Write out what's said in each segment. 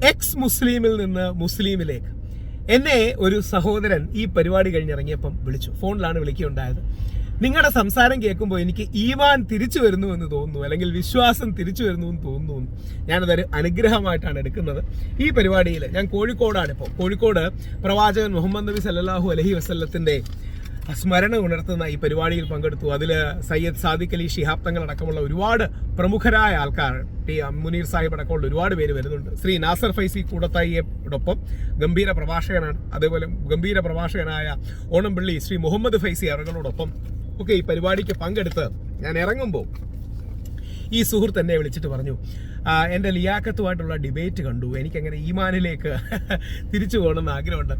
X മുസ്ലിമിൽ നിന്ന് മുസ്ലിമിലേക്ക്. എന്നെ ഒരു സഹോദരൻ ഈ പരിപാടി കഴിഞ്ഞിറങ്ങിയപ്പം വിളിച്ചു. ഫോണിലാണ് വിളിക്കുകയുണ്ടായത്. നിങ്ങളുടെ സംസാരം കേൾക്കുമ്പോൾ എനിക്ക് ഈമാൻ തിരിച്ചു വരുന്നു എന്ന് തോന്നുന്നു, അല്ലെങ്കിൽ വിശ്വാസം തിരിച്ചു വരുന്നു എന്ന് തോന്നുന്നു. ഞാനതൊരു അനുഗ്രഹമായിട്ടാണ് എടുക്കുന്നത്. ഈ പരിപാടിയിൽ ഞാൻ കോഴിക്കോടാണ് ഇപ്പോൾ. കോഴിക്കോട് പ്രവാചകൻ മുഹമ്മദ് നബി സല്ലല്ലാഹു അലൈഹി വസല്ലത്തിന്റെ സ്മരണ ഉണർത്തുന്ന ഈ പരിപാടിയിൽ പങ്കെടുത്തു. അതിൽ സയ്യദ് സാദിഖ് അലി ശിഹാബ് തങ്ങൾ അടക്കമുള്ള ഒരുപാട് പ്രമുഖരായ ആൾക്കാർ, മുനീർ സാഹിബ് അടക്കമുള്ള ഒരുപാട് പേര് വരുന്നുണ്ട്. ശ്രീ നാസർ ഫൈസി കൂടത്തായിയോടൊപ്പം ഗംഭീര പ്രഭാഷകനാണ്. അതേപോലെ ഗംഭീര പ്രഭാഷകനായ ഓണംപള്ളി ശ്രീ മുഹമ്മദ് ഫൈസി അവരോടൊപ്പം ഒക്കെ ഈ പരിപാടിക്ക് പങ്കെടുത്ത് ഞാൻ ഇറങ്ങുമ്പോൾ ഈ സുഹൃത്ത് എന്നെ വിളിച്ചിട്ട് പറഞ്ഞു, എൻ്റെ ലിയാക്കത്തുമായിട്ടുള്ള ഡിബേറ്റ് കണ്ടു, എനിക്കങ്ങനെ ഈമാനിലേക്ക് തിരിച്ചു പോകണമെന്ന് ആഗ്രഹമുണ്ട്.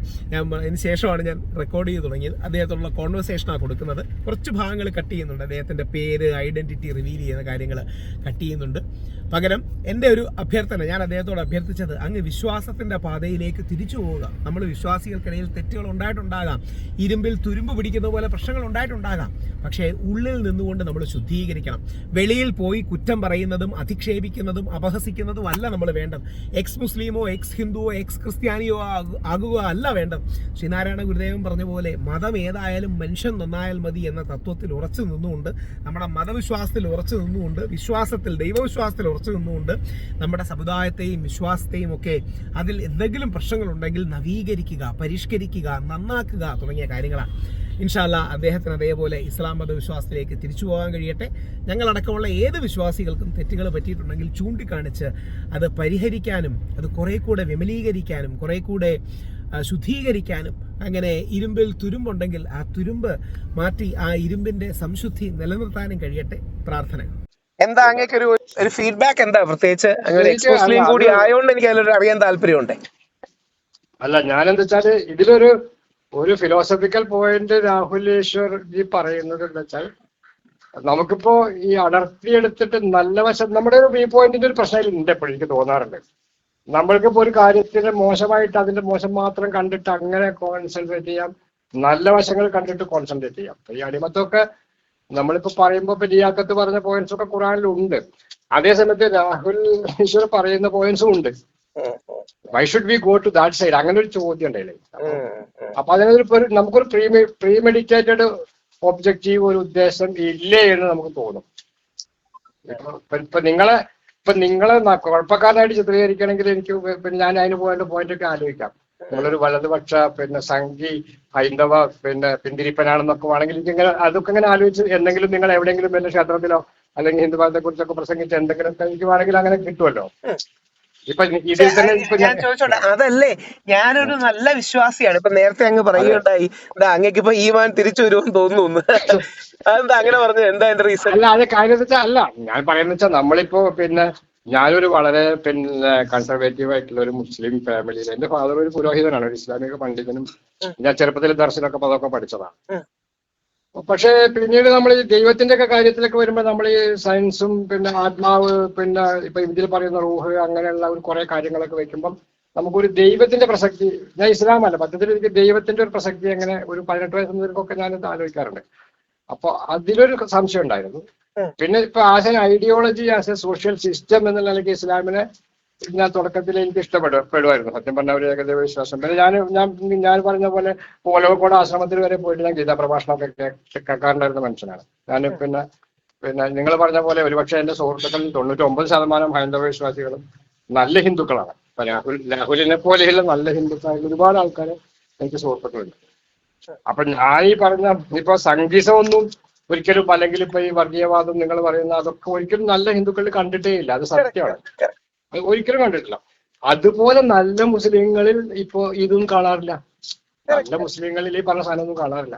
അതിന് ശേഷമാണ് ഞാൻ റെക്കോർഡ് ചെയ്ത് തുടങ്ങിയത്. അദ്ദേഹത്തോടുള്ള കോൺവെർസേഷനാണ് കൊടുക്കുന്നത്. കുറച്ച് ഭാഗങ്ങൾ കട്ട് ചെയ്യുന്നുണ്ട്. അദ്ദേഹത്തിൻ്റെ പേര്, ഐഡൻറ്റിറ്റി റിവീൽ ചെയ്യുന്ന കാര്യങ്ങൾ കട്ട് ചെയ്യുന്നുണ്ട്. പകരം എൻ്റെ ഒരു അഭ്യർത്ഥന, ഞാൻ അദ്ദേഹത്തോട് അഭ്യർത്ഥിച്ചത്, അങ്ങ് വിശ്വാസത്തിൻ്റെ പാതയിലേക്ക് തിരിച്ചു പോവുക. നമ്മൾ വിശ്വാസികൾക്കിടയിൽ തെറ്റുകൾ ഉണ്ടായിട്ടുണ്ടാകാം, ഇരുമ്പിൽ തുരുമ്പ് പിടിക്കുന്ന പോലെ പ്രശ്നങ്ങൾ ഉണ്ടായിട്ടുണ്ടാകാം. പക്ഷേ ഉള്ളിൽ നിന്നുകൊണ്ട് നമ്മൾ ശുദ്ധീകരിക്കണം. വെളിയിൽ പോയി കുറ്റം പറയുന്നതും അധിക്ഷേപിക്കുന്നതും അപഹസിക്കുന്നതും അല്ല നമ്മൾ വേണ്ടത്. എക്സ് മുസ്ലിമോ എക്സ് ഹിന്ദുവോ എക്സ് ക്രിസ്ത്യാനിയോ ആകുക അല്ല വേണ്ടത്. ശ്രീനാരായണ ഗുരുദേവൻ പറഞ്ഞ പോലെ മതം ഏതായാലും മനുഷ്യൻ നന്നായാൽ മതി എന്ന തത്വത്തിൽ ഉറച്ചു നിന്നുകൊണ്ട്, നമ്മുടെ മതവിശ്വാസത്തിൽ ഉറച്ചു നിന്നുകൊണ്ട്, വിശ്വാസത്തിൽ, ദൈവവിശ്വാസത്തിൽ ഉറച്ചു നിന്നുകൊണ്ട് നമ്മുടെ സമുദായത്തെയും വിശ്വാസത്തെയും ഒക്കെ അതിൽ എന്തെങ്കിലും പ്രശ്നങ്ങളുണ്ടെങ്കിൽ നവീകരിക്കുക, പരിഷ്കരിക്കുക, നന്നാക്കുക തുടങ്ങിയ കാര്യങ്ങളാണ്. ഇൻഷാ അല്ലാ അദ്ദേഹത്തിന് അതേപോലെ ഇസ്ലാം മതവിശ്വാസത്തിലേക്ക് തിരിച്ചു പോകാൻ കഴിയട്ടെ. ഞങ്ങളടക്കമുള്ള ഏത് വിശ്വാസികൾക്കും തെറ്റുകൾ പറ്റിയിട്ടുണ്ടെങ്കിൽ ചൂണ്ടിക്കാണിച്ച് അത് പരിഹരിക്കാനും, അത് കുറെ കൂടെ വിമലീകരിക്കാനും, കുറെ കൂടെ ശുദ്ധീകരിക്കാനും, അങ്ങനെ ഇരുമ്പിൽ തുരുമ്പുണ്ടെങ്കിൽ ആ തുരുമ്പ് മാറ്റി ആ ഇരുമ്പിന്റെ സംശുദ്ധി നിലനിർത്താനും കഴിയട്ടെ. പ്രാർത്ഥനകൾ. എന്താ അങ്ങേക്ക് ഒരു ഫീഡ്ബാക്ക് എന്താ? പ്രത്യേകിച്ച് അങ്ങനെ എക്സ് മുസ്ലിം കൂടി ആയതുകൊണ്ട് എനിക്ക് അതിലൊരു അറിയാൻ താല്പര്യമുണ്ട്. അല്ല, ഞാനെന്താ വെച്ചാല് ഒരു ഫിലോസഫിക്കൽ പോയിന്റ് രാഹുൽ ഈശ്വർ ജി പറയുന്നത് എന്താ വെച്ചാൽ, നമുക്കിപ്പോ ഈ അടർത്തിയെടുത്തിട്ട് നല്ല വശം, നമ്മുടെ ഒരു വ്യൂ പോയിന്റിന്റെ ഒരു പ്രശ്നം ഉണ്ട് എപ്പോഴും എനിക്ക് തോന്നാറുണ്ട്. നമ്മൾക്കിപ്പോ ഒരു കാര്യത്തിന് മോശമായിട്ട് അതിന്റെ മോശം മാത്രം കണ്ടിട്ട് അങ്ങനെ കോൺസെൻട്രേറ്റ് ചെയ്യാം, നല്ല വശങ്ങൾ കണ്ടിട്ട് കോൺസെൻട്രേറ്റ് ചെയ്യാം. ഈ അടിമത്തൊക്കെ നമ്മളിപ്പോ പറയുമ്പോ ലിയാഖത്ത് പറഞ്ഞ പോയിന്റ്സ് ഒക്കെ ഖുറാനിലുണ്ട്. അതേസമയത്ത് രാഹുൽ ഈശ്വർ പറയുന്ന പോയിന്റ്സും ഉണ്ട്. Why should we go to that side? അങ്ങനെ ഒരു ചോദ്യം ഉണ്ടല്ലേ. അപ്പൊ അതിനൊരു നമുക്കൊരു പ്രീമെഡിറ്റേറ്റഡ് ഒബ്ജക്റ്റീവ്, ഒരു ഉദ്ദേശം ഇല്ലേ എന്ന് നമുക്ക് തോന്നും. ഇപ്പൊ നിങ്ങളെ കുഴപ്പക്കാരനായിട്ട് ചിത്രീകരിക്കണമെങ്കിൽ എനിക്ക് ഞാൻ അതിന് പോയിന്റ് ഒക്കെ ആലോചിക്കാം. നിങ്ങളൊരു വലതുപക്ഷ സംഘി ഹൈന്ദവ പിന്തിരിപ്പനാണെന്നൊക്കെ വേണമെങ്കിൽ എനിക്കിങ്ങനെ അതൊക്കെ ഇങ്ങനെ ആലോചിച്ച് എന്തെങ്കിലും നിങ്ങൾ എവിടെയെങ്കിലും വല്ല ക്ഷേത്രത്തിലോ അല്ലെങ്കിൽ ഹിന്ദുമതത്തെ കുറിച്ചൊക്കെ പ്രസംഗിച്ച് എന്തെങ്കിലും എനിക്ക് വേണമെങ്കിൽ അങ്ങനെ കിട്ടുമല്ലോ. ഞാൻ ചോദിച്ചോട്ടെ, അതല്ലേ, ഞാനൊരു നല്ല വിശ്വാസിയാണ്. ഇപ്പൊ നേരത്തെ അങ്ങ് പറയുകയുണ്ടായി, അങ്ങക്ക് ഇപ്പൊ ഈമാൻ തിരിച്ചു വരുമെന്ന് തോന്നുന്നു. അതെന്താ അങ്ങനെ പറഞ്ഞത്? എന്താ എന്റെ റീസൺ? അല്ല, അത് കാര്യം വെച്ചാൽ അല്ല, ഞാൻ പറയുന്നത് വെച്ചാൽ നമ്മളിപ്പോ ഞാനൊരു വളരെ കൺസർവേറ്റീവ് ആയിട്ടുള്ള ഒരു മുസ്ലിം ഫാമിലിയിൽ, എന്റെ ഫാദർ ഒരു പുരോഹിതനാണ്, ഒരു ഇസ്ലാമിക പണ്ഡിതനും. ഞാൻ ചെറുപ്പത്തിൽ ദർശനമൊക്കെ അതൊക്കെ പഠിച്ചതാണ്. പക്ഷെ പിന്നീട് നമ്മൾ ഈ ദൈവത്തിന്റെ ഒക്കെ കാര്യത്തിലൊക്കെ വരുമ്പോൾ നമ്മൾ ഈ സയൻസും ആത്മാവ് ഇപ്പൊ ഇതിൽ പറയുന്ന റൂഹ് അങ്ങനെയുള്ള ഒരു കുറെ കാര്യങ്ങളൊക്കെ വെക്കുമ്പം നമുക്കൊരു ദൈവത്തിന്റെ പ്രസക്തി, ഞാൻ ഇസ്ലാം അല്ല, മൊത്തത്തിൽ എനിക്ക് ദൈവത്തിന്റെ ഒരു പ്രസക്തി എങ്ങനെ ഒരു 18 വയസ്സുള്ളവർക്കൊക്കെ ഞാനിത് ആലോചിക്കാറുണ്ട്. അപ്പൊ അതിലൊരു സംശയം ഉണ്ടായിരുന്നു. പിന്നെ ഇപ്പൊ as an ideology, as A social system എന്നുള്ള നിലയ്ക്ക് ഇസ്ലാമിനെ ഞാൻ തുടക്കത്തിൽ എനിക്ക് ഇഷ്ടപ്പെടുമായിരുന്നു സത്യം പറഞ്ഞ ഒരു ഏകദൈവ വിശ്വാസം. പിന്നെ ഞാൻ പറഞ്ഞ പോലെ പോലോക്കോട് ആശ്രമത്തിൽ വരെ പോയിട്ട് ഞാൻ ഗീതാ പ്രഭാഷണമൊക്കെ കേൾക്കാറുണ്ടായിരുന്ന മനുഷ്യനാണ് ഞാൻ. പിന്നെ നിങ്ങൾ പറഞ്ഞ പോലെ ഒരുപക്ഷെ എന്റെ സുഹൃത്തുക്കളിൽ 99% ഹൈന്ദവ വിശ്വാസികളും നല്ല ഹിന്ദുക്കളാണ്. ഇപ്പൊ രാഹുലിനെ പോലെയുള്ള നല്ല ഹിന്ദുക്കളായുള്ള ഒരുപാട് ആൾക്കാരെ എനിക്ക് സുഹൃത്തുക്കളുണ്ട്. അപ്പൊ ഞാൻ ഈ പറഞ്ഞ ഇപ്പൊ സംഗീതമൊന്നും ഒരിക്കലും, അല്ലെങ്കിൽ ഇപ്പൊ ഈ വർഗീയവാദം നിങ്ങൾ പറയുന്ന അതൊക്കെ ഒരിക്കലും നല്ല ഹിന്ദുക്കളിൽ കണ്ടിട്ടേ ഇല്ല. അത് സത്യമാണ്, ഒരിക്കലും കണ്ടിട്ടില്ല. അതുപോലെ നല്ല മുസ്ലിങ്ങളിൽ ഇപ്പോ ഇതൊന്നും കാണാറില്ല. നല്ല മുസ്ലിങ്ങളിൽ ഈ പറഞ്ഞ സാധനമൊന്നും കാണാറില്ല.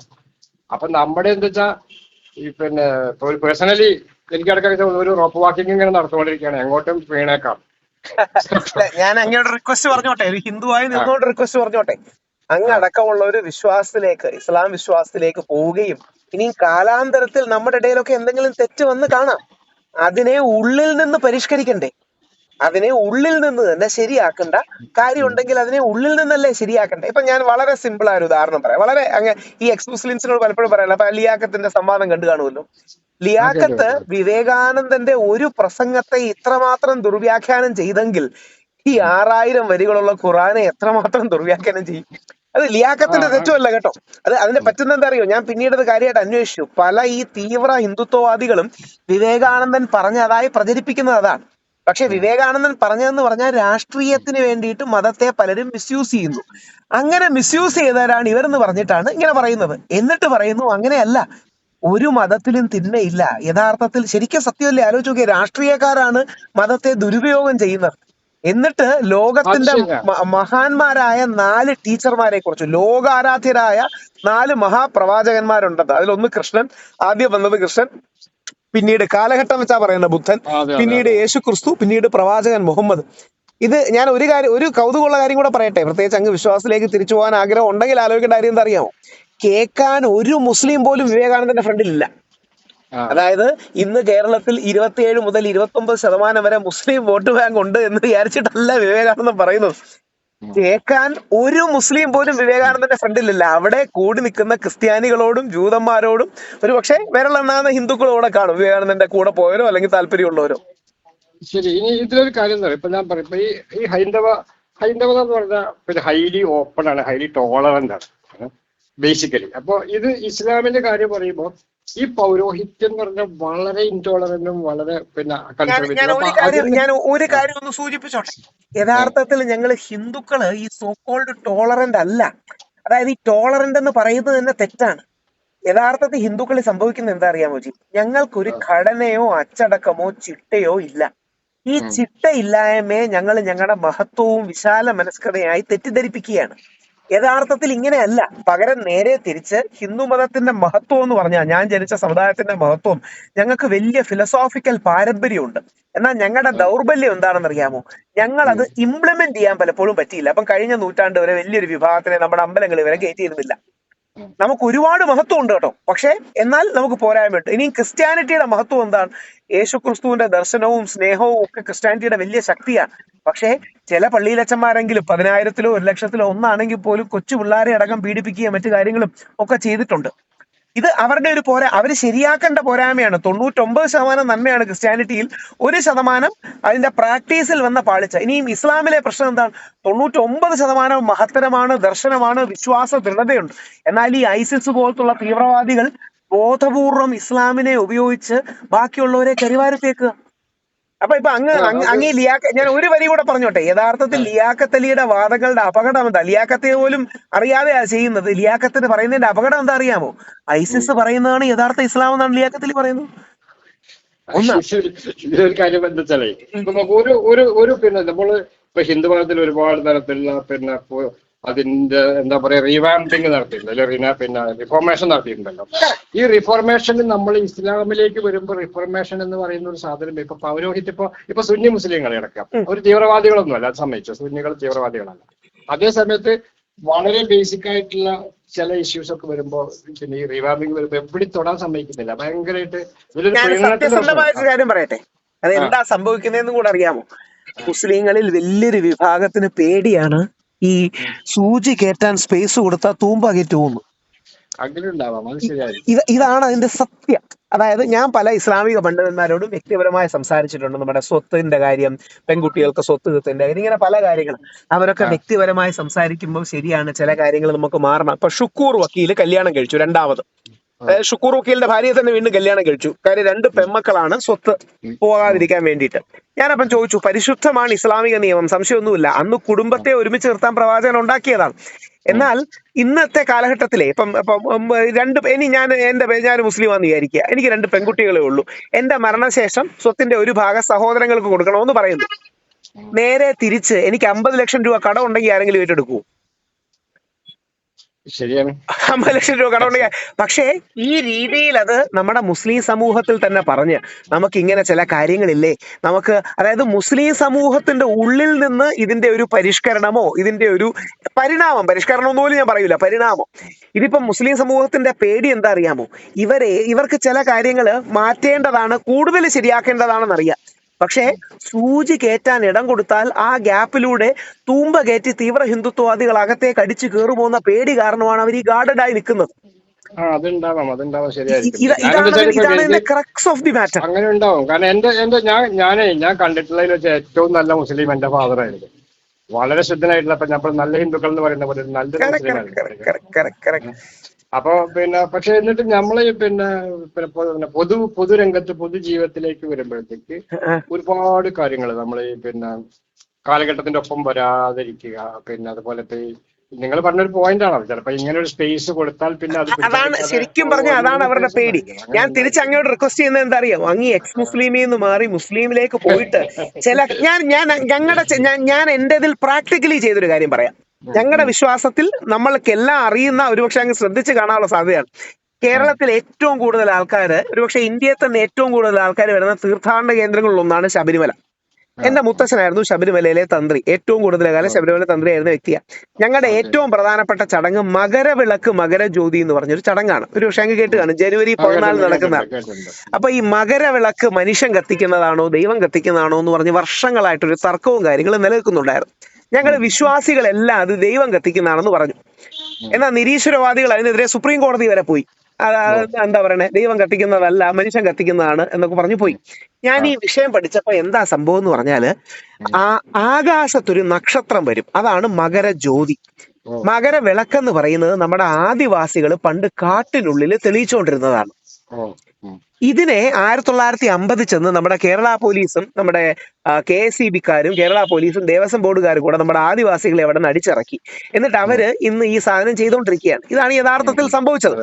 അപ്പൊ നമ്മുടെ എന്താ വെച്ചാ ഈ പേഴ്സണലി എനിക്കിടയ്ക്കൊക്കെ ഒരു റോപ്പ് വാക്കിംഗ് ഇങ്ങനെ നടത്തുകൊണ്ടിരിക്കുകയാണ്, എങ്ങോട്ടും വീണേക്കാം. ഞാൻ അങ്ങോട്ട് റിക്വസ്റ്റ് പറഞ്ഞോട്ടെ, ഒരു ഹിന്ദുവായി നിന്നോട്ട് റിക്വസ്റ്റ് പറഞ്ഞോട്ടെ. അങ്ങടക്കമുള്ള ഒരു വിശ്വാസത്തിലേക്ക്, ഇസ്ലാം വിശ്വാസത്തിലേക്ക് പോവുകയും ഇനിയും കാലാന്തരത്തിൽ നമ്മുടെ ഇടയിലൊക്കെ എന്തെങ്കിലും തെറ്റ് വന്ന് കാണാം, അതിനെ ഉള്ളിൽ നിന്ന് പരിഷ്കരിക്കണ്ടേ? അതിനെ ഉള്ളിൽ നിന്ന് തന്നെ ശരിയാക്കേണ്ട കാര്യമുണ്ടെങ്കിൽ അതിനെ ഉള്ളിൽ നിന്നല്ലേ ശരിയാക്കണ്ടേ? ഇപ്പൊ ഞാൻ വളരെ സിമ്പിൾ ആയ ഒരു ഉദാഹരണം പറയാം. വളരെ ഈ എക്സ് മുസ്ലിംസിനോട് പലപ്പോഴും പറയാം. അപ്പൊ ലിയാഖത്തിന്റെ സംവാദം കണ്ടു കാണുമല്ലോ. ലിയാഖത്ത് വിവേകാനന്ദന്റെ ഒരു പ്രസംഗത്തെ ഇത്രമാത്രം ദുർവ്യാഖ്യാനം ചെയ്തെങ്കിൽ ഈ 6000 വരികളുള്ള ഖുറാനെ എത്രമാത്രം ദുർവ്യാഖ്യാനം ചെയ്യും? അത് ആ ലിയാക്കത്തിന്റെ ആ തെറ്റുമല്ല കേട്ടോ. അതിന് ഉം. പറ്റുന്ന എന്താ അറിയോ, ഞാൻ പിന്നീട് അത് കാര്യമായിട്ട് അന്വേഷിച്ചു. പല ഈ തീവ്ര ഹിന്ദുത്വവാദികളും വിവേകാനന്ദൻ പറഞ്ഞതായി പ്രചരിപ്പിക്കുന്നത് അതാണ്. പക്ഷെ ഉം. വിവേകാനന്ദൻ പറഞ്ഞതെന്ന് പറഞ്ഞാൽ രാഷ്ട്രീയത്തിന് വേണ്ടിയിട്ട് മതത്തെ പലരും മിസ്യൂസ് ചെയ്യുന്നു. അങ്ങനെ മിസ്യൂസ് ചെയ്തവരാണ് ഇവരെന്ന് പറഞ്ഞിട്ടാണ് ഇങ്ങനെ പറയുന്നത്. എന്നിട്ട് പറയുന്നു അങ്ങനെയല്ല, ഒരു മതത്തിലും തിന്മയില്ല. യഥാർത്ഥത്തിൽ ശരിക്കും സത്യമല്ലേ? ആലോചിച്ച് നോക്കിയേ, രാഷ്ട്രീയക്കാരാണ് മതത്തെ ദുരുപയോഗം ചെയ്യുന്നത്. എന്നിട്ട് അത് ലോകത്തിന്റെ ശരിയാ. മഹാന്മാരായ 4 ടീച്ചർമാരെ കുറിച്ച്, ലോകാരാധ്യരായ 4 മഹാപ്രവാചകന്മാരുണ്ടെന്ന്. അതിലൊന്ന് കൃഷ്ണൻ, ആദ്യം വന്നത് കൃഷ്ണൻ, പിന്നീട് കാലഘട്ടം വെച്ചാ പറയുന്ന ബുദ്ധൻ, അതെ അതെ പിന്നീട് അതെ. യേശു ക്രിസ്തു, പിന്നീട് പ്രവാചകൻ മുഹമ്മദ്. ഇത് ഞാൻ ഒരു കൗതുകമുള്ള കാര്യം കൂടെ പറയട്ടെ, പ്രത്യേകിച്ച് അങ്ങ് വിശ്വാസത്തിലേക്ക് തിരിച്ചു പോകാൻ ആഗ്രഹം ഉണ്ടെങ്കിൽ ആലോചിക്കേണ്ട കാര്യം എന്താ അറിയാമോ? കേൾക്കാൻ ഒരു മുസ്ലിം പോലും വിവേകാനന്ദന്റെ ഫ്രണ്ടിലില്ല. ആ അതായത് ഇന്ന് കേരളത്തിൽ 27 മുതൽ 29% വരെ മുസ്ലിം വോട്ട് ബാങ്ക് ഉണ്ട് എന്ന് വിചാരിച്ചിട്ടല്ല വിവേകാനന്ദൻ പറയുന്നത്. ഉം. കേൾക്കാൻ ഒരു മുസ്ലിം പോലും വിവേകാനന്ദന്റെ ഫ്രണ്ടിലില്ല. അവിടെ കൂടി നിൽക്കുന്ന ക്രിസ്ത്യാനികളോടും ജൂതന്മാരോടും ഒരു പക്ഷേ വിരലെണ്ണാവുന്ന ഹിന്ദുക്കളോടെ കാണും വിവേകാനന്ദന്റെ കൂടെ പോയവരോ അല്ലെങ്കിൽ താല്പര്യമുള്ളവരോ. ശരി. ഇനി ഇതിലൊരു കാര്യം എന്താ പറയുക, ഇപ്പൊ ഞാൻ പറയും, ഇപ്പൊ ഈ ഹൈന്ദവത എന്ന് പറഞ്ഞാൽ പിന്നെ ഹൈലി ഓപ്പൺ ആണ്, ഹൈലി ടോളറന്റ് ആണ് ബേസിക്കലി. അപ്പൊ ഇത് ഇസ്ലാമിന്റെ കാര്യം പറയുമ്പോൾ ഈ പൗരോഹിത്യം എന്ന് പറഞ്ഞാൽ വളരെ ഇൻടോളറന്റും വളരെ പിന്നെ കൺസർവേറ്റീവ്. അപ്പൊ അതിന് ഞാൻ ഒരു കാര്യം ഒന്ന് സൂചിപ്പിച്ചോട്ടെ. യഥാർത്ഥത്തിൽ ഞങ്ങൾ ഹിന്ദുക്കള് ഈ സോക്കോൾഡ് ടോളറന്റ് അല്ല. അതായത് ഈ ടോളറന്റ് എന്ന് പറയുന്നത് തന്നെ തെറ്റാണ്. യഥാർത്ഥത്തിൽ ഹിന്ദുക്കളിൽ സംഭവിക്കുന്നത് എന്താ അറിയാമോ ജി? ഞങ്ങൾക്കൊരു ഘടനയോ അച്ചടക്കമോ ചിട്ടയോ ഇല്ല. ഈ ചിട്ടയില്ലായ്മയെ ഞങ്ങൾ ഞങ്ങളുടെ മഹത്വവും വിശാല മനസ്കതയായി തെറ്റിദ്ധരിപ്പിക്കുകയാണ്. യഥാർത്ഥത്തിൽ ഇങ്ങനെയല്ല. പകരം നേരെ തിരിച്ച് ഹിന്ദു മതത്തിന്റെ മഹത്വം എന്ന് പറഞ്ഞാൽ, ഞാൻ ജനിച്ച സമുദായത്തിന്റെ മഹത്വം, ഞങ്ങൾക്ക് വലിയ ഫിലോസോഫിക്കൽ പാരമ്പര്യമുണ്ട്. എന്നാൽ ഞങ്ങളുടെ ദൗർബല്യം എന്താണെന്ന് അറിയാമോ? ഞങ്ങൾ അത് ഇംപ്ലിമെന്റ് ചെയ്യാൻ പലപ്പോഴും പറ്റിയില്ല. അപ്പം കഴിഞ്ഞ നൂറ്റാണ്ട് വരെ വലിയൊരു വിഭാഗത്തിനെ നമ്മുടെ അമ്പലങ്ങളിൽ വരെ കയറ്റിയിരുന്നില്ല. നമുക്ക് ഒരുപാട് മഹത്വം ഉണ്ട് കേട്ടോ, പക്ഷേ എന്നാൽ നമുക്ക് പോരായ്മയുണ്ട്. ഇനി ക്രിസ്ത്യാനിറ്റിയുടെ മഹത്വം എന്താണ്? യേശു ക്രിസ്തുവിന്റെ ദർശനവും സ്നേഹവും ഒക്കെ ക്രിസ്ത്യാനിറ്റിയുടെ വലിയ ശക്തിയാണ്. പക്ഷേ ചില പള്ളിയിലച്ചന്മാരെങ്കിലും 10,000-ലോ 1,00,000-ലോ ഒന്നാണെങ്കിൽ പോലും കൊച്ചു പിള്ളേരെ അടക്കം പീഡിപ്പിക്കുകയും മറ്റു കാര്യങ്ങളും ഒക്കെ ചെയ്തിട്ടുണ്ട്. ഇത് അവരുടെ ഒരു അവര് ശരിയാക്കേണ്ട പോരായ്മയാണ്. 99% നന്മയാണ് ക്രിസ്ത്യാനിറ്റിയിൽ, 1% അതിന്റെ പ്രാക്ടീസിൽ വന്ന പാളിച്ച. ഇനിയും ഇസ്ലാമിലെ പ്രശ്നം എന്താണ്? 99% മഹത്തരമാണ്, ദർശനമാണ്, വിശ്വാസ ദൃഢതയുണ്ട്. എന്നാൽ ഈ ഐസിസ് പോലത്തുള്ള തീവ്രവാദികൾ ബോധപൂർവം ഇസ്ലാമിനെ ഉപയോഗിച്ച് ബാക്കിയുള്ളവരെ കരിവാരിത്തേക്കുക. അപ്പൊ അങ്ങ് ഞാൻ ഒരു വരി കൂടെ പറഞ്ഞോട്ടെ. യഥാർത്ഥത്തിൽ ലിയാഖത്ത് അലിയുടെ വാദങ്ങളുടെ അപകടം എന്താ? ലിയാഖത്തെ പോലും അറിയാതെയാ ചെയ്യുന്നത്. ലിയാഖത്തിന് പറയുന്നതിന്റെ അപകടം എന്താ അറിയാമോ? ഐസിസ് പറയുന്നതാണ് യഥാർത്ഥ ഇസ്ലാം എന്നാണ് ലിയാഖത്ത് അലി പറയുന്നത്. ഇതിലൊരു കാര്യം എന്താ വെച്ചാലേ, ഇപ്പൊ നമുക്ക് ഒരു പിന്നെ നമ്മള് ഇപ്പൊ ഹിന്ദു മതത്തിൽ ഒരുപാട് തരത്തിലുള്ള പിന്നെ അതിന്റെ എന്താ പറയാ റീവാമ്പിങ് നടത്തിയിട്ടുണ്ടല്ലോ, പിന്നെ റിഫോർമേഷൻ നടത്തിയിട്ടുണ്ടല്ലോ. ഈ റിഫോർമേഷനിൽ നമ്മൾ ഇസ്ലാമിലേക്ക് വരുമ്പോൾ റിഫോർമേഷൻ എന്ന് പറയുന്ന ഒരു സാധനം ഇപ്പൊ പൗരോഹിത്യം ഇപ്പൊ സുന്നി മുസ്ലിങ്ങൾ അടക്കാം അവർ തീവ്രവാദികളൊന്നും അല്ല, അത് സമ്മതിച്ചു, സുന്നികൾ തീവ്രവാദികളല്ല. അതേ സമയത്ത് വളരെ ബേസിക് ആയിട്ടുള്ള ചില ഇഷ്യൂസ് ഒക്കെ വരുമ്പോ പിന്നെ ഈ റീവാമ്പിങ് വരുമ്പോ എവിടെ തൊടാൻ സമ്മതിക്കുന്നില്ല. ഭയങ്കരമായിട്ട് സത്യസന്ധമായ കാര്യം പറയട്ടെ, അത് എന്താ സംഭവിക്കുന്നതെന്നും കൂടെ അറിയാമോ? മുസ്ലിങ്ങളിൽ വലിയൊരു വിഭാഗത്തിന് പേടിയാണ് ഈ സൂചി കയറ്റാൻ സ്പേസ് കൊടുത്താൽ തൂമ്പ കയറ്റി പോകുന്നു. ഇതാണ് അതിന്റെ സത്യം. അതായത് ഞാൻ പല ഇസ്ലാമിക പണ്ഡിതന്മാരോടും വ്യക്തിപരമായി സംസാരിച്ചിട്ടുണ്ട്. നമ്മുടെ സ്വത്തിന്റെ കാര്യം, പെൺകുട്ടികൾക്ക് സ്വത്ത് കിട്ടുന്നതിന്റെ കാര്യം, ഇങ്ങനെ പല കാര്യങ്ങളും അവരൊക്കെ വ്യക്തിപരമായി സംസാരിക്കുമ്പോൾ ശരിയാണ്, ചില കാര്യങ്ങൾ നമുക്ക് മാറണം. ഇപ്പൊ ഷുക്കൂർ വക്കീല് കല്യാണം കഴിച്ചു, രണ്ടാമത്. ഷുക്കൂർ വക്കീലിന്റെ ഭാര്യയെ തന്നെ വീണ്ടും കല്യാണം കഴിച്ചു. കാര്യം 2 പെൺമക്കളാണ്, സ്വത്ത് പോകാതിരിക്കാൻ വേണ്ടിയിട്ട്. ഞാനപ്പം ചോദിച്ചു, പരിശുദ്ധമാണ് ഇസ്ലാമിക നിയമം, സംശയമൊന്നുമില്ല. അന്ന് കുടുംബത്തെ ഒരുമിച്ച് നിർത്താൻ പ്രവാചകൻ ഉണ്ടാക്കിയതാണ്. എന്നാൽ ഇന്നത്തെ കാലഘട്ടത്തിലെ ഞാൻ മുസ്ലിമാന്ന് വിചാരിക്കുക, എനിക്ക് 2 പെൺകുട്ടികളേ ഉള്ളൂ. എന്റെ മരണശേഷം സ്വത്തിന്റെ ഒരു ഭാഗം സഹോദരങ്ങൾക്ക് കൊടുക്കണമെന്ന് പറയുന്നു. നേരെ തിരിച്ച് എനിക്ക് 50 ലക്ഷം രൂപ കടം ഉണ്ടെങ്കിൽ ആരെങ്കിലും ഏറ്റെടുക്കൂ? ശരിയാണ്, 50 ലക്ഷം രൂപ കടമുണ്ടെങ്കിൽ. പക്ഷേ ഈ രീതിയിൽ അത് നമ്മുടെ മുസ്ലിം സമൂഹത്തിൽ തന്നെ പറഞ്ഞ് നമുക്ക് ഇങ്ങനെ ചില കാര്യങ്ങളില്ലേ, നമുക്ക് അതായത് മുസ്ലിം സമൂഹത്തിന്റെ ഉള്ളിൽ നിന്ന് ഇതിന്റെ ഒരു പരിഷ്കരണമോ ഇതിന്റെ ഒരു പരിഷ്കരണം എന്ന് പോലും ഞാൻ പറയൂല, പരിണാമം. ഇതിപ്പോ മുസ്ലിം സമൂഹത്തിന്റെ പേടി എന്താ അറിയാമോ? ഇവർക്ക് ചില കാര്യങ്ങൾ മാറ്റേണ്ടതാണ്, കൂടുതൽ ശരിയാക്കേണ്ടതാണെന്നറിയാം. പക്ഷേ സൂചി കയറ്റാൻ ഇടം കൊടുത്താൽ ആ ഗ്യാപ്പിലൂടെ തൂമ്പ കയറ്റി തീവ്ര ഹിന്ദുത്വവാദികൾ അകത്തേക്ക് അടിച്ചു കയറുമോന്ന പേടി കാരണമാണ് അവർ ഈ ഗാർഡഡായി നിൽക്കുന്നത്. Crux of the matter. അങ്ങനെ ഉണ്ടാവും. കാരണം ഞാൻ കണ്ടിട്ടുള്ളതിൽ വെച്ച് ഏറ്റവും നല്ല മുസ്ലിം എന്റെ ഫാദർ ആയിരുന്നു. വളരെ ശുദ്ധനായിട്ടുള്ള, അപ്പൊ നമ്മൾ നല്ല ഹിന്ദുക്കൾ എന്ന് പറയുന്ന പോലെ ഒരു നല്ലൊരു മുസ്ലിമായിരുന്നു. അപ്പൊ പക്ഷെ എന്നിട്ട് നമ്മള് പൊതുരംഗത്ത് പൊതുജീവിതത്തിലേക്ക് വരുമ്പോഴത്തേക്ക് ഒരുപാട് കാര്യങ്ങൾ നമ്മൾ കാലഘട്ടത്തിന്റെ ഒപ്പം വരാതിരിക്കുക. അതുപോലെ നിങ്ങൾ പറഞ്ഞൊരു പോയിന്റ് ആണോ, ചിലപ്പോ ഇങ്ങനെ ഒരു സ്പേസ് കൊടുത്താൽ അതാണ് ശരിക്കും പറഞ്ഞാൽ അതാണ് അവരുടെ പേടി. ഞാൻ തിരിച്ച് അങ്ങോട്ട് റിക്വസ്റ്റ് ചെയ്യുന്നത് എന്താ അറിയാം, അങ്ങ് എക്സ് മുസ്ലിമിൽ നിന്ന് മാറി മുസ്ലിമിലേക്ക് പോയിട്ട് ഞാൻ എന്റെ ഇതിൽ പ്രാക്ടിക്കലി ചെയ്തൊരു കാര്യം പറയാം. ഞങ്ങളുടെ വിശ്വാസത്തിൽ നമ്മൾക്കെല്ലാം അറിയുന്ന, ഒരുപക്ഷെ അങ്ങ് ശ്രദ്ധിച്ച് കാണാനുള്ള സാധ്യതയാണ്, കേരളത്തിൽ ഏറ്റവും കൂടുതൽ ആൾക്കാർ, ഒരുപക്ഷെ ഇന്ത്യയിൽ തന്നെ ഏറ്റവും കൂടുതൽ ആൾക്കാർ വരുന്ന തീർത്ഥാടന കേന്ദ്രങ്ങളിലൊന്നാണ് ശബരിമല. എന്റെ മുത്തച്ഛനായിരുന്നു ശബരിമലയിലെ തന്ത്രി, ഏറ്റവും കൂടുതൽ കാലം ശബരിമല തന്ത്രി ആയിരുന്ന വ്യക്തിയാണ്. ഞങ്ങളുടെ ഏറ്റവും പ്രധാനപ്പെട്ട ചടങ്ങ് മകരവിളക്ക് മകരജ്യോതി എന്ന് പറഞ്ഞൊരു ചടങ്ങാണ്. ഒരു പക്ഷേ അങ്ങ് കേട്ട് കാണും, ജനുവരി 14 നടക്കുന്നതാണ്. അപ്പൊ ഈ മകരവിളക്ക് മനുഷ്യൻ കത്തിക്കുന്നതാണോ ദൈവം കത്തിക്കുന്നതാണോ എന്ന് പറഞ്ഞ് വർഷങ്ങളായിട്ടൊരു തർക്കവും കാര്യങ്ങളും നിലനിൽക്കുന്നുണ്ടായിരുന്നു. ഞങ്ങൾ വിശ്വാസികളെല്ലാം അത് ദൈവം കത്തിക്കുന്നതാണെന്ന് പറഞ്ഞു. എന്നാൽ നിരീശ്വരവാദികൾ അതിനെതിരെ സുപ്രീം കോടതി വരെ പോയി. എന്താ പറയണേ, ദൈവം കത്തിക്കുന്നതല്ല മനുഷ്യൻ കത്തിക്കുന്നതാണ് എന്നൊക്കെ പറഞ്ഞു പോയി. ഞാൻ ഈ വിഷയം പഠിച്ചപ്പോ എന്താ സംഭവം എന്ന് പറഞ്ഞാല്, ആകാശത്തൊരു നക്ഷത്രം വരും, അതാണ് മകരജ്യോതി. മകരവിളക്കെന്ന് പറയുന്നത് നമ്മുടെ ആദിവാസികൾ പണ്ട് കാട്ടിനുള്ളിൽ തെളിയിച്ചുകൊണ്ടിരുന്നതാണ്. ഇതിനെ 1950 ചെന്ന് നമ്മുടെ കേരള പോലീസും നമ്മുടെ KSEBക്കാരും കേരള പോലീസും ദേവസ്വം ബോർഡുകാരും കൂടെ നമ്മുടെ ആദിവാസികളെ അവിടെ നിന്ന് അടിച്ചിറക്കി. എന്നിട്ട് അവര് ഇന്ന് ഈ സാധനം ചെയ്തുകൊണ്ടിരിക്കുകയാണ്. ഇതാണ് യഥാർത്ഥത്തിൽ സംഭവിച്ചത്.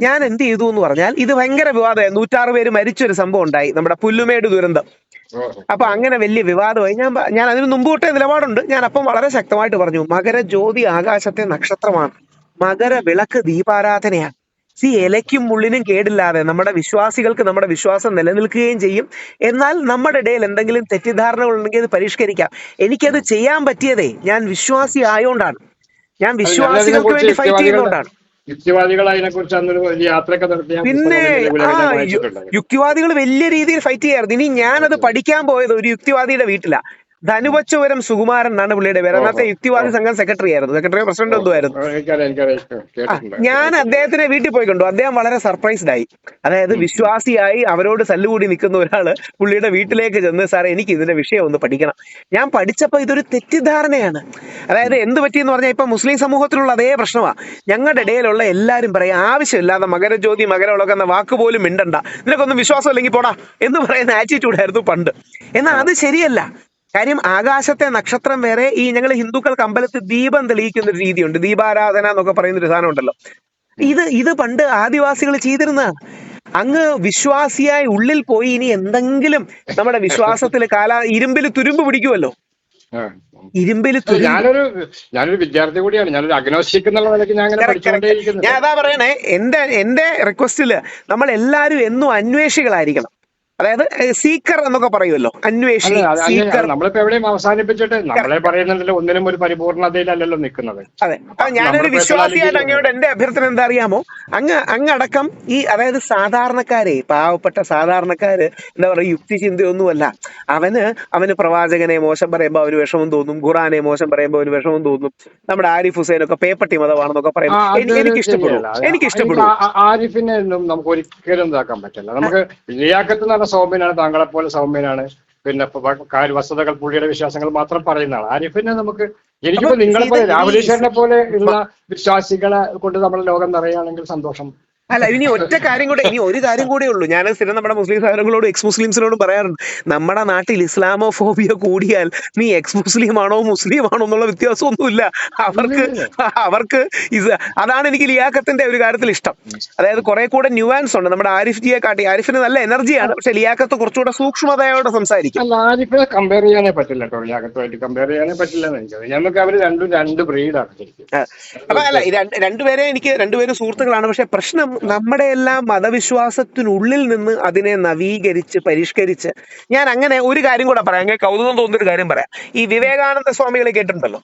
ഞാൻ എന്ത് ചെയ്തു എന്ന് പറഞ്ഞാൽ, ഇത് ഭയങ്കര വിവാദമായി, 106 പേര് മരിച്ചൊരു സംഭവം ഉണ്ടായി, നമ്മുടെ പുല്ലുമേട് ദുരന്തം. അപ്പൊ അങ്ങനെ വലിയ വിവാദമായി. ഞാൻ അതിന് മുമ്പ് തൊട്ടേ നിലപാടുണ്ട്. ഞാൻ അപ്പം വളരെ ശക്തമായിട്ട് പറഞ്ഞു, മകരജ്യോതി ആകാശത്തെ നക്ഷത്രമാണ്, മകരവിളക്ക് ദീപാരാധനയാണ്. ഇലയ്ക്കും മുള്ളിനും കേടില്ലാതെ നമ്മുടെ വിശ്വാസികൾക്ക് നമ്മുടെ വിശ്വാസം നിലനിൽക്കുകയും ചെയ്യും. എന്നാൽ നമ്മുടെ ഇടയിൽ എന്തെങ്കിലും തെറ്റിദ്ധാരണകൾ ഉണ്ടെങ്കിൽ അത് പരിഷ്കരിക്കാം. എനിക്കത് ചെയ്യാൻ പറ്റിയതേ ഞാൻ വിശ്വാസി ആയോണ്ടാണ്, ഞാൻ വിശ്വാസികൾക്ക് വേണ്ടി ഫൈറ്റ് ചെയ്യുന്നോണ്ടാണ്. പിന്നെ യുക്തിവാദികൾ വലിയ രീതിയിൽ ഫൈറ്റ് ചെയ്യാറുണ്ട്. ഇനി ഞാനത് പഠിക്കാൻ പോയത് ഒരു യുക്തിവാദിയുടെ വീട്ടിലാ. ധനുവച്ചപുരം സുകുമാരൻ എന്നാണ് പുള്ളിയുടെ പേര്. അന്നത്തെ യുക്തിവാദി സംഘം സെക്രട്ടറി ആയിരുന്നു, സെക്രട്ടറി പ്രസിഡന്റ് എന്തോ ആയിരുന്നു. ഞാൻ അദ്ദേഹത്തിനെ വീട്ടിൽ പോയി കണ്ടു. അദ്ദേഹം വളരെ സർപ്രൈസ്ഡ് ആയി. അതായത് വിശ്വാസിയായി അവരോട് തല്ലുകൂടി നിൽക്കുന്ന ഒരാള് പുള്ളിയുടെ വീട്ടിലേക്ക് ചെന്ന്, സാറേ എനിക്ക് ഇതിന്റെ വിഷയം ഒന്ന് പഠിക്കണം. ഞാൻ പഠിച്ചപ്പോ ഇതൊരു തെറ്റിദ്ധാരണയാണ്. അതായത് എന്ത് പറ്റിയെന്ന് പറഞ്ഞാൽ, ഇപ്പൊ മുസ്ലിം സമൂഹത്തിലുള്ള അതേ പ്രശ്നമാണ്. ഞങ്ങളുടെ ഇടയിലുള്ള എല്ലാവരും പറയും, ആവശ്യമില്ലാതെ മകരജ്യോതി മകരവിളക്ക് എന്ന വാക്ക് പോലും മിണ്ടണ്ട, നിനക്കൊന്നും വിശ്വാസം ഇല്ലെങ്കിൽ പോടാ എന്ന് പറയുന്ന ആറ്റിറ്റ്യൂഡായിരുന്നു പണ്ട്. എന്നാൽ അത് ശരിയല്ല. കാര്യം ആകാശത്തെ നക്ഷത്രം വേറെ, ഈ ഞങ്ങൾ ഹിന്ദുക്കൾക്ക് അമ്പലത്തിൽ ദീപം തെളിയിക്കുന്ന ഒരു രീതിയുണ്ട്, ദീപാരാധന എന്നൊക്കെ പറയുന്ന ഒരു സാധനം ഉണ്ടല്ലോ. ഇത് പണ്ട് ആദിവാസികൾ ചെയ്തിരുന്നതാണ്. അങ്ങ് വിശ്വാസിയായി ഉള്ളിൽ പോയി ഇനി എന്തെങ്കിലും നമ്മുടെ വിശ്വാസത്തിൽ ഇരുമ്പിൽ തുരുമ്പ് പിടിക്കുമല്ലോ, ഞാനൊരു വിദ്യാർത്ഥി കൂടിയാണ്, ഞാനൊരു അഗ്നോസ്റ്റിക് എന്നുള്ള നിലയ്ക്ക് ഞാൻ അതാ പറയണേ. എന്റെ റിക്വസ്റ്റില് നമ്മൾ എല്ലാവരും എന്നും അന്വേഷികളായിരിക്കണം. അതായത് സീക്കർ എന്നൊക്കെ പറയുമല്ലോ, അന്വേഷി, സീക്കർ. നമ്മളിപ്പോ എവിടെയും അവസാനിപ്പിച്ചിട്ട് നമ്മളെ പറയുന്നതിൽ ഒന്നിനും ഒരു പരിപൂർണതയിലല്ലോ നിൽക്കുന്നത്. അതെ, ഞാനൊരു വിശ്വാസിയായിട്ട് അങ്ങോട്ട് എന്റെ അഭ്യർത്ഥന എന്താ അറിയാമോ, അങ്ങടക്കം ഈ അതായത് സാധാരണക്കാരെ, പാവപ്പെട്ട സാധാരണക്കാര് എന്താ പറയുക, യുക്തി ചിന്തയൊന്നുമല്ല. അവന് പ്രവാചകനെ മോശം പറയുമ്പോൾ അവന് വിഷമം തോന്നും, ഖുറാനെ മോശം പറയുമ്പോൾ അവന് വിഷമം തോന്നും. നമ്മുടെ ആരിഫ് ഹുസൈനൊക്കെ പേപ്പട്ടി മതമാണെന്നൊക്കെ പറയുമ്പോൾ എനിക്കിഷ്ടപ്പെടും. ആരിഫിനെ നമുക്ക് ഒരിക്കലും ഇതാക്കാൻ പറ്റില്ല. നമുക്ക് ലിയാഖത്ത് സൗമ്യനാണ്, താങ്കളെ പോലെ സൗമ്യനാണ്. വസ്തുതകൾ പുള്ളിയുടെ വിശ്വാസങ്ങൾ മാത്രം പറയുന്നതാണ്. ആരിഫിനെ എനിക്കിപ്പോ നിങ്ങളെ പോലെ രാഹുലീശ്വരനെ പോലെ ഉള്ള വിശ്വാസികളെ കൊണ്ട് നമ്മുടെ ലോകം നിറയുകയാണെങ്കിൽ സന്തോഷം. അല്ല, ഇനി ഒരു കാര്യം കൂടെ ഉള്ളൂ. ഞാൻ സ്ഥിരം നമ്മുടെ മുസ്ലിം സഹോദരങ്ങളോടും എക്സ് മുസ്ലിംസിനോടും പറയാറുണ്ട്, നമ്മുടെ നാട്ടിൽ ഇസ്ലാമോഫോബിയ കൂടിയാൽ നീ എക്സ് മുസ്ലിം ആണോ മുസ്ലിം ആണോ എന്നുള്ള വ്യത്യാസമൊന്നുമില്ല. അവർക്ക് അതാണ് എനിക്ക് ലിയാഖത്തിന്റെ ഒരു കാര്യത്തിൽ ഇഷ്ടം. അതായത് കുറെ കൂടെ ന്യൂവാൻസ് ഉണ്ട്. നമ്മുടെ ആരിഫ്ജിയെ കാട്ടി, ആരിഫിന് നല്ല എനർജിയാണ്, പക്ഷെ ലിയാഖത്ത് കുറച്ചുകൂടെ സൂക്ഷ്മതയോടെ സംസാരിക്കും. അല്ല, ആരിഫിനെ കമ്പയർ ചെയ്യാനേ പറ്റില്ല കേട്ടോ, ലിയാഖത്തുമായിട്ട് കമ്പയർ ചെയ്യാനേ പറ്റില്ല എന്ന് എനിക്കത്. നമുക്ക് അവര് രണ്ട് ബ്രീഡാണ് ശരിക്കും. അപ്പൊ അല്ല, രണ്ടുപേരും സുഹൃത്തുക്കളാണ്. പക്ഷെ പ്രശ്നം നമ്മുടെ എല്ലാം മതവിശ്വാസത്തിനുള്ളിൽ നിന്ന് അതിനെ നവീകരിച്ച് പരിഷ്കരിച്ച്, ഞാൻ അങ്ങനെ ഒരു കാര്യം കൂടെ പറയാം, അങ്ങനെ കൗതുകം തോന്നുന്നൊരു കാര്യം പറയാം. ഈ വിവേകാനന്ദ സ്വാമികളെ കേട്ടിട്ടുണ്ടല്ലോ,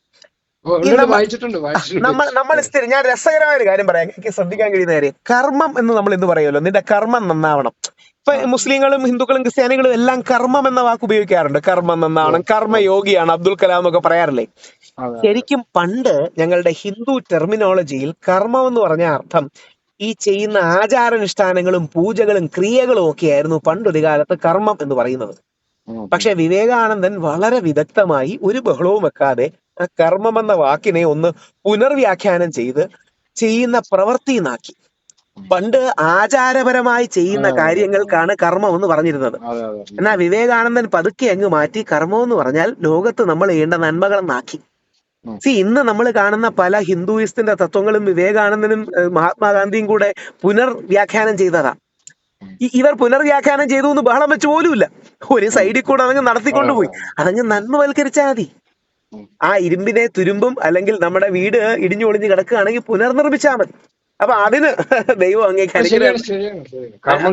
നമ്മൾ സ്ഥിരം, ഞാൻ രസകരമായ ഒരു കാര്യം പറയാം, എനിക്ക് ശ്രദ്ധിക്കാൻ കഴിയുന്ന കാര്യം, കർമ്മം എന്ന് നമ്മൾ എന്ത് പറയുമല്ലോ, നിന്റെ കർമ്മം നന്നാവണം. ഇപ്പൊ മുസ്ലിങ്ങളും ഹിന്ദുക്കളും ക്രിസ്ത്യാനികളും എല്ലാം കർമ്മം എന്ന വാക്ക് ഉപയോഗിക്കാറുണ്ട്. കർമ്മം നന്നാവണം, കർമ്മയോഗിയാണ് അബ്ദുൽ കലാം എന്നൊക്കെ പറയാറില്ലേ. ശരിക്കും പണ്ട് ഞങ്ങളുടെ ഹിന്ദു ടെർമിനോളജിയിൽ കർമ്മം എന്ന് പറഞ്ഞ അർത്ഥം ഈ ചെയ്യുന്ന ആചാരാനുഷ്ഠാനങ്ങളും പൂജകളും ക്രിയകളും ഒക്കെ ആയിരുന്നു പണ്ടൊരു കാലത്ത് കർമ്മം എന്ന് പറയുന്നത്. പക്ഷെ വിവേകാനന്ദൻ വളരെ വിദഗ്ധമായി ഒരു ബഹളവും വെക്കാതെ ആ കർമ്മം എന്ന വാക്കിനെ ഒന്ന് പുനർവ്യാഖ്യാനം ചെയ്ത് ചെയ്യുന്ന പ്രവൃത്തി എന്നാക്കി. പണ്ട് ആചാരപരമായി ചെയ്യുന്ന കാര്യങ്ങൾക്കാണ് കർമ്മം എന്ന് പറഞ്ഞിരുന്നത്. അതെ അതെ എന്നാ വിവേകാനന്ദൻ പതുക്കെ അങ്ങ് മാറ്റി കർമ്മം എന്ന് പറഞ്ഞാൽ ലോകത്ത് നമ്മൾ ചെയ്യേണ്ട നന്മകളെന്നാക്കി. ഇന്ന് നമ്മൾ കാണുന്ന പല ഹിന്ദുയിസ്റ്റിന്റെ തത്വങ്ങളും വിവേകാനന്ദനും മഹാത്മാഗാന്ധിയും കൂടെ പുനർവ്യാഖ്യാനം ചെയ്തതാ. ഇവർ പുനർവ്യാഖ്യാനം ചെയ്തു എന്ന് ബഹളം വെച്ച് പോലുമില്ല. ഒരു സൈഡിൽ കൂടെ അതങ്ങ് നടത്തിക്കൊണ്ടുപോയി. അതങ്ങ് നന്മവൽക്കരിച്ചാൽ മതി. ആ ഇരുമ്പിനെ തുരുമ്പും അല്ലെങ്കിൽ നമ്മുടെ വീട് ഇടിഞ്ഞു ഒളിഞ്ഞ് കിടക്കുകയാണെങ്കിൽ പുനർനിർമ്മിച്ചാൽ മതി. അപ്പൊ അതിന് ദൈവം അങ്ങേക്ക് ശരിയാണ് ശരിയാണ് ശരിയാണ്. കർമ്മം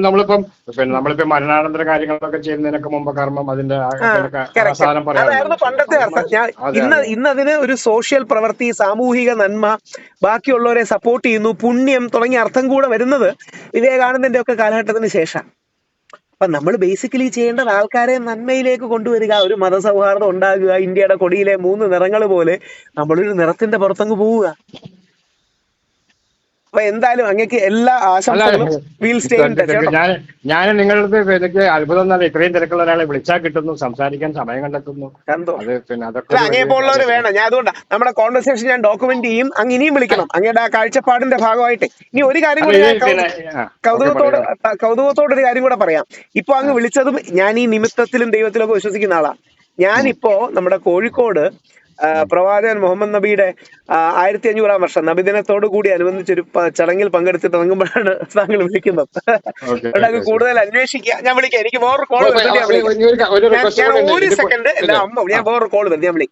നമ്മളിപ്പോ മരണാനന്തര കാര്യങ്ങളൊക്കെ ചെയ്യുന്നതിനൊക്കെ മുമ്പ് കർമ്മം അതിന്റെ അവസാനം അതായിരുന്നു പണ്ടത്തെ അർത്ഥം. ഇന്ന് അതിന് ഒരു സോഷ്യൽ പ്രവൃത്തി, സാമൂഹിക നന്മ, ബാക്കിയുള്ളവരെ സപ്പോർട്ട് ചെയ്യുന്നു, പുണ്യം തുടങ്ങിയ അർത്ഥം കൂടെ വരുന്നത് വിവേകാനന്ദന്റെ ഒക്കെ കാലഘട്ടത്തിന് ശേഷം. അപ്പൊ നമ്മൾ ബേസിക്കലി ചെയ്യേണ്ടത് ആൾക്കാരെ നന്മയിലേക്ക് കൊണ്ടുവരിക, ഒരു മതസൗഹാർദ്ദം ഉണ്ടാകുക, ഇന്ത്യയുടെ കൊടിയിലെ 3 നിറങ്ങൾ പോലെ നമ്മളൊരു നിറത്തിന്റെ പുറത്തങ്ങ് പോവുക. അപ്പൊ എന്തായാലും അങ്ങക്ക് എല്ലാ ആശംസകളും. ഞാൻ നിങ്ങളുടെ എനിക്ക് അത്ഭുതം എന്നല്ല, ഇത്രയും തിരക്കുള്ള ഒരാളെ വിളിച്ചാൽ കിട്ടുന്നു, സംസാരിക്കാൻ സമയം കണ്ടെത്തുന്നു. അത് പിന്നെ അതൊക്കെ അങ്ങേപ്പോലുള്ളവർ വേണം. ഞാൻ അതുകൊണ്ടാ നമ്മുടെ കോൺവെർസേഷൻ ഞാൻ ഡോക്യുമെന്റ് ചെയ്യും. അങ്ങ് ഇനിയും വിളിക്കണം. അങ്ങയുടെ ആ കാഴ്ചപ്പാടിന്റെ ഭാഗമായിട്ട്. ഇനി ഒരു കാര്യം കൂടി ഞാൻ കൗതുകത്തോടൊരു കാര്യം കൂടെ പറയാം. ഇപ്പൊ അങ്ങ് വിളിച്ചതും ഞാൻ ഈ നിമിത്തത്തിലും ദൈവത്തിലും ഒക്കെ വിശ്വസിക്കുന്ന ആളാ. ഞാനിപ്പോ നമ്മുടെ കോഴിക്കോട് പ്രവാചകൻ മുഹമ്മദ് നബിയുടെ 1500-ാം വർഷം നബിദിനത്തോടു കൂടി അനുബന്ധിച്ചൊരു ചടങ്ങിൽ പങ്കെടുത്തിട്ട് ഇറങ്ങുമ്പോഴാണ് താങ്കൾ വിളിക്കുന്നത്. അതുകൊണ്ട് കൂടുതൽ അന്വേഷിക്കുക. ഞാൻ വിളിക്കാം. എനിക്ക് വേറൊരു കോൾ വരുന്നുണ്ട്. ഞാൻ ഒരു സെക്കൻഡ്. ഞാൻ വേറൊരു കോൾ വരുന്നത്. ഞാൻ വിളിക്കാം.